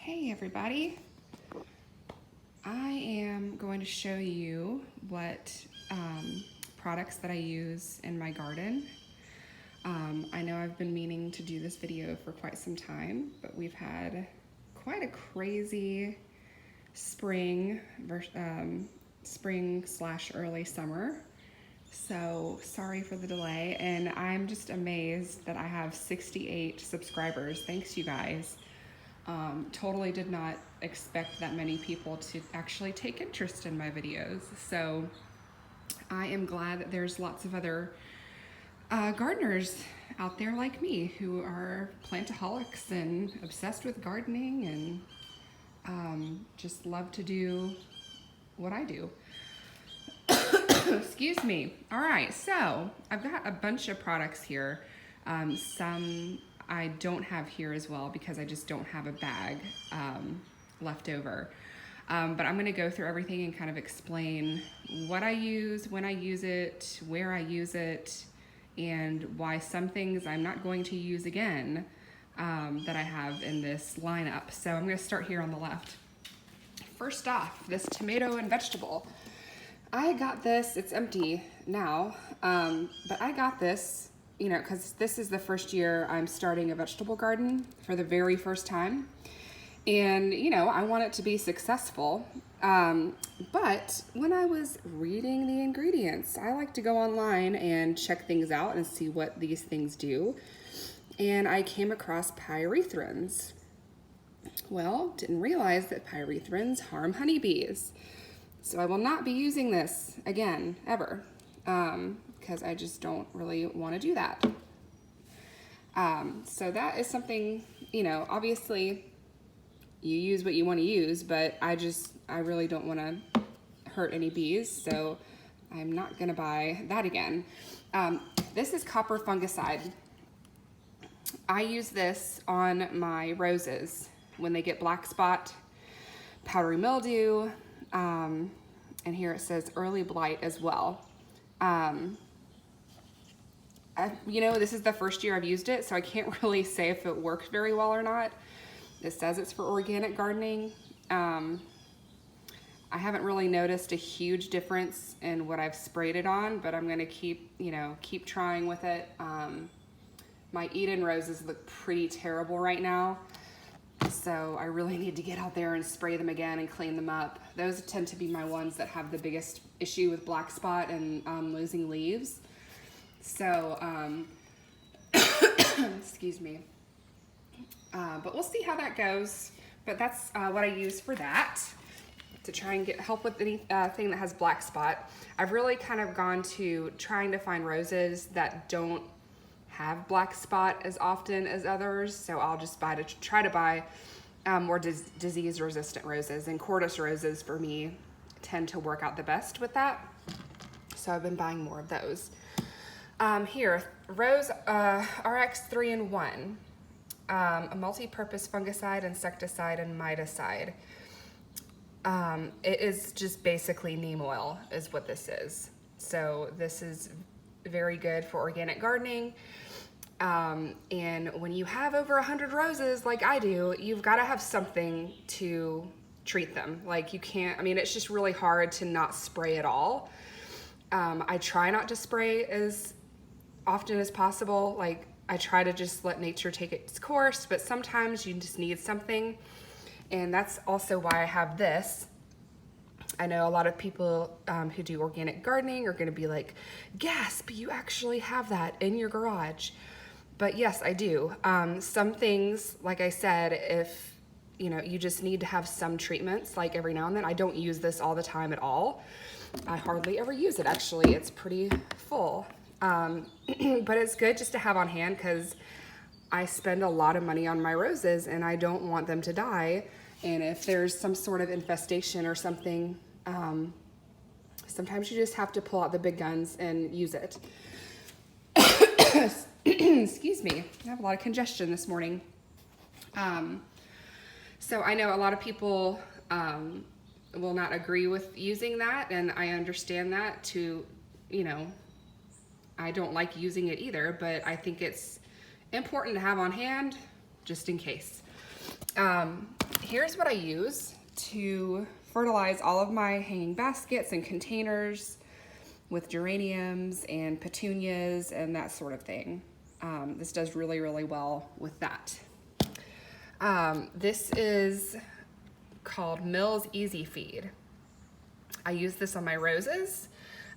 Hey everybody, I am going to show you what products that I use in my garden. I know I've been meaning to do this video for quite some time, but we've had quite a crazy spring slash early summer. So sorry for the delay, and I'm just amazed that I have 68 subscribers. Thanks you guys. Totally did not expect that many people to actually take interest in my videos. So I am glad that there's lots of other gardeners out there like me who are plantaholics and obsessed with gardening and just love to do what I do. Excuse me. All right, so I've got a bunch of products here. Some I don't have here as well because I just don't have a bag left over. But I'm gonna go through everything and kind of explain what I use, when I use it, where I use it, and why some things I'm not going to use again that I have in this lineup. So I'm gonna start here on the left. First off, this tomato and vegetable. I got this, it's empty now, but I got this, you know, because this is the first year I'm starting a vegetable garden for the very first time. And, you know, I want it to be successful. But when I was reading the ingredients, I like to go online and check things out and see what these things do. And I came across pyrethrins. Well, didn't realize that pyrethrins harm honeybees. So I will not be using this again, ever, because I just don't really want to do that. So that is something, you know, obviously you use what you want to use, but I really don't want to hurt any bees, so I'm not going to buy that again. This is copper fungicide. I use this on my roses when they get black spot, powdery mildew, and here it says early blight as well. You know, this is the first year I've used it, so I can't really say if it worked very well or not. It says it's for organic gardening. I haven't really noticed a huge difference in what I've sprayed it on, but I'm gonna keep trying with it. My Eden roses look pretty terrible right now. So I really need to get out there and spray them again and clean them up. Those tend to be my ones that have the biggest issue with black spot and losing leaves. So, excuse me. But we'll see how that goes. But that's what I use for that, to try and help with anything that has black spot. I've really kind of gone to trying to find roses that don't have black spot as often as others, so I'll just try to buy more disease resistant roses, and Cordis roses for me tend to work out the best with that, so I've been buying more of those. Here, Rose RX 3-in-1, a multi-purpose fungicide, insecticide, and miticide. It is just basically neem oil is what this is. So this is very good for organic gardening. And when you have over 100 roses like I do, you've got to have something to treat them. Like you can't, I mean, it's just really hard to not spray at all. I try not to spray as often as possible. Like I try to just let nature take its course, but sometimes you just need something. And that's also why I have this. I know a lot of people who do organic gardening are gonna be like, gasp, you actually have that in your garage. But yes, I do. Some things, like I said, if you know, you just need to have some treatments, like every now and then. I don't use this all the time at all. I hardly ever use it, actually. It's pretty full. But it's good just to have on hand because I spend a lot of money on my roses and I don't want them to die. And if there's some sort of infestation or something, sometimes you just have to pull out the big guns and use it. Excuse me, I have a lot of congestion this morning. So I know a lot of people will not agree with using that, and I understand that too. You know, I don't like using it either, but I think it's important to have on hand just in case. here's what I use to fertilize all of my hanging baskets and containers with geraniums and petunias and that sort of thing. This does really, really well with that. This is called Mills Easy Feed. I use this on my roses.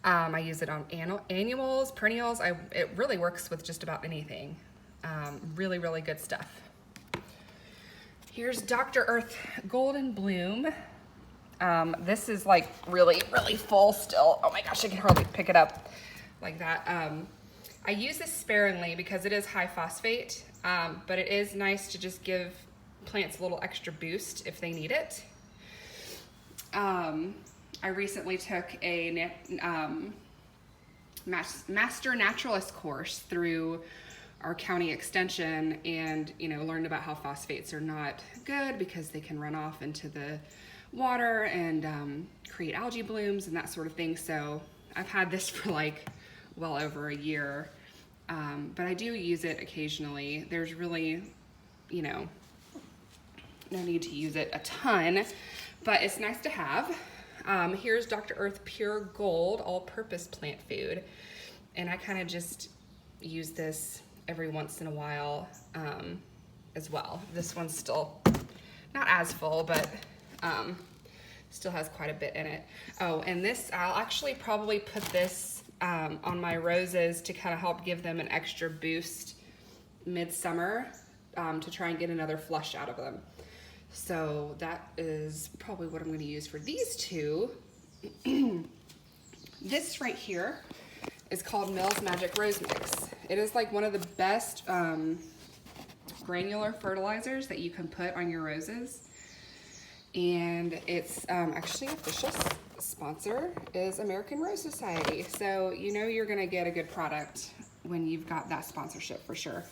I use it on annuals, perennials. It really works with just about anything. Really, really good stuff. Here's Dr. Earth Golden Bloom. This is like really, really full still. Oh my gosh, I can hardly pick it up like that. I use this sparingly because it is high phosphate, but it is nice to just give plants a little extra boost if they need it. I recently took a Master Naturalist course through our county extension and, learned about how phosphates are not good because they can run off into the water and create algae blooms and that sort of thing. So I've had this for like well over a year, but I do use it occasionally. There's really, no need to use it a ton, but it's nice to have. Here's Dr. Earth Pure Gold all-purpose plant food, and I kind of just use this every once in a while as well. This one's still not as full, but still has quite a bit in it. Oh, and this, I'll actually probably put this on my roses to kind of help give them an extra boost midsummer to try and get another flush out of them. So that is probably what I'm going to use for these two. This right here is called Mills Magic Rose Mix. It is like one of the best granular fertilizers that you can put on your roses. And it's actually official sponsor is American Rose Society. So you're going to get a good product when you've got that sponsorship for sure.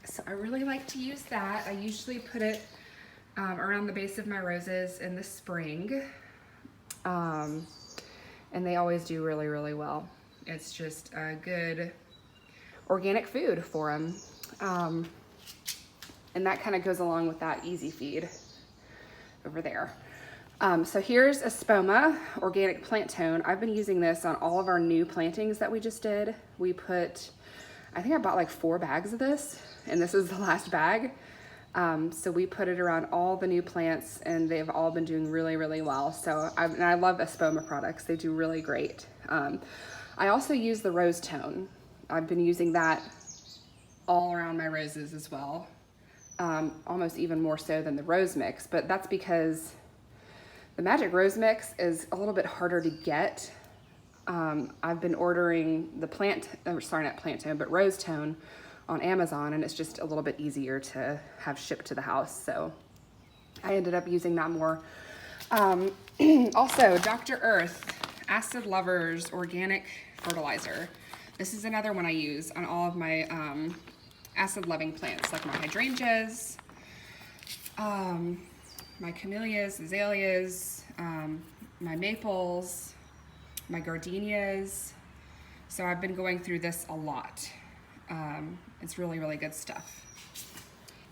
So I really like to use that. I usually put it around the base of my roses in the spring. And they always do really, really well. It's just a good organic food for them. And that kind of goes along with that easy feed over there. So here's Espoma Organic Plant Tone. I've been using this on all of our new plantings that we just did. I think I bought like 4 bags of this, and this is the last bag. So we put it around all the new plants, and they've all been doing really, really well. So I love Espoma products. They do really great. I also use the Rose Tone. I've been using that all around my roses as well. Almost even more so than the Rose Mix, but that's because the Magic Rose Mix is a little bit harder to get. I've been ordering the Rose Tone on Amazon, and it's just a little bit easier to have shipped to the house. So I ended up using that more. Also, Dr. Earth Acid Lovers Organic Fertilizer. This is another one I use on all of my acid loving plants, like my hydrangeas, my camellias, azaleas, my maples, my gardenias. So I've been going through this a lot. It's really, really good stuff.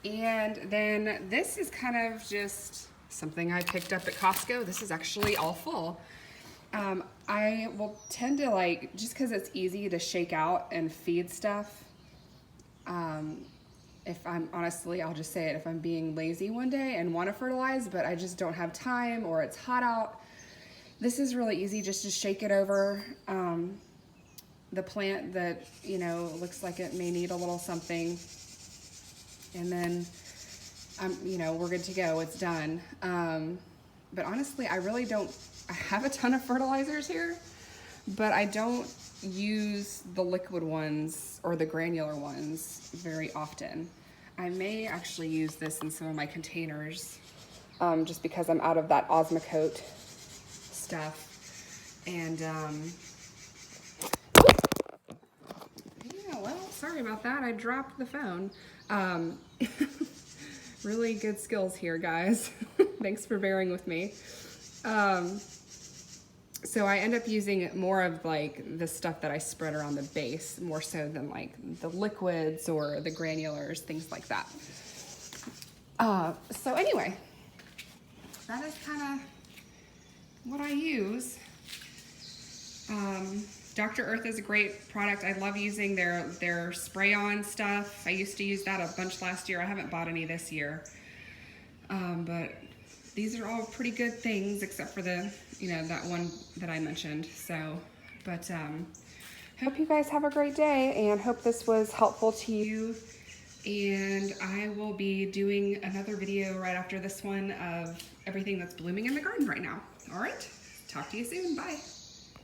And then this is kind of just something I picked up at Costco. This is actually all full. I will tend to just because it's easy to shake out and feed stuff. If I'm honestly, I'll just say it, if I'm being lazy one day and want to fertilize, but I just don't have time or it's hot out, this is really easy just to shake it over the plant that, looks like it may need a little something. And then, we're good to go. It's done. But honestly, I have a ton of fertilizers here, but I don't use the liquid ones or the granular ones very often. I may actually use this in some of my containers just because I'm out of that Osmocote stuff. And yeah, well, sorry about that. I dropped the phone. Really good skills here, guys. Thanks for bearing with me. So I end up using more of the stuff that I spread around the base, more so than the liquids or the granulars, things like that. So anyway, that is kind of what I use. Dr. Earth is a great product. I love using their spray-on stuff. I used to use that a bunch last year. I haven't bought any this year. But these are all pretty good things except for the, that one that I mentioned. So, but hope you guys have a great day and hope this was helpful to you. And I will be doing another video right after this one of everything that's blooming in the garden right now. All right, talk to you soon. Bye.